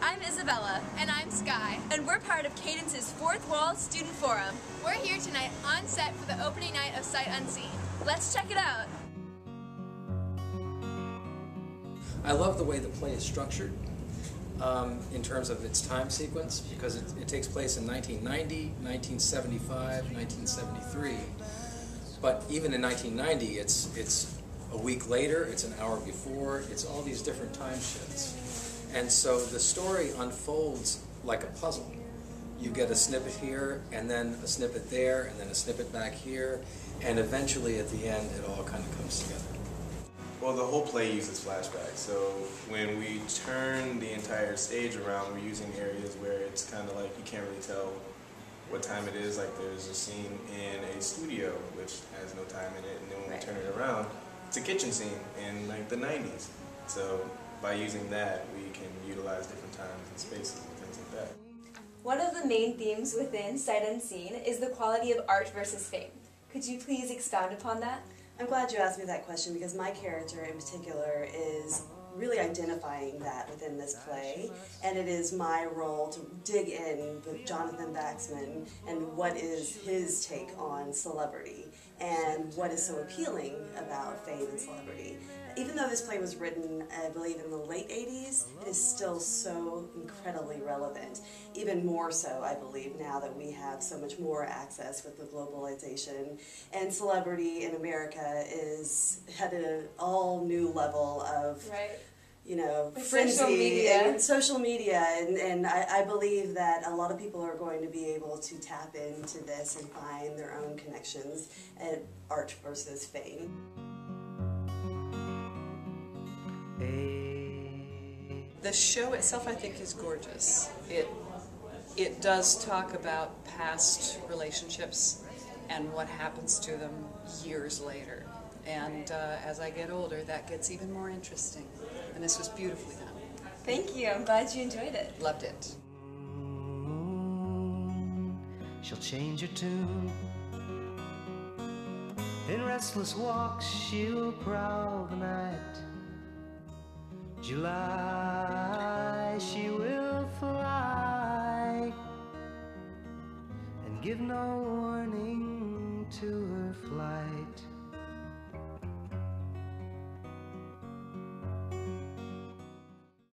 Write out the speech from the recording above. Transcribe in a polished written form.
I'm Izabela. And I'm Skye. And we're part of Cadence's Fourth Wall Student Forum. We're here tonight on set for the opening night of Sight Unseen. Let's check it out. I love the way the play is structured in terms of its time sequence, because it takes place in 1990, 1975, 1973. But even in 1990, it's a week later, it's an hour before, it's all these different time shifts. And so the story unfolds like a puzzle. You get a snippet here, and then a snippet there, and then a snippet back here, and eventually at the end it all kind of comes together. Well, the whole play uses flashbacks, so when we turn the entire stage around, we're using areas where it's kind of like you can't really tell what time it is. Like there's a scene in a studio which has no time in it, and then when we turn it around, it's a kitchen scene in like the 90s. So by using that, we can utilize different times and spaces and things like that. One of the main themes within Sight Unseen is the quality of art versus fame. Could you please expound upon that? I'm glad you asked me that question, because my character in particular is really identifying that within this play, and it is my role to dig in with Jonathan Baxman and what is his take on celebrity and what is so appealing about fame and celebrity. Even though this play was written, I believe, in the late 80s, it is still so incredibly relevant. Even more so, I believe, now that we have so much more access with the globalization. And celebrity in America is at an all new level of, you know, frenzy and social media. And I believe that a lot of people are going to be able to tap into this and find their own connections at art versus fame. The show itself, I think, is gorgeous. It does talk about past relationships and what happens to them years later. And as I get older, that gets even more interesting. And this was beautifully done. Thank you. I'm glad you enjoyed it. Loved it. She'll change her tune. In restless walks, she'll prowl the night. July, she will fly and give no warning to her flight.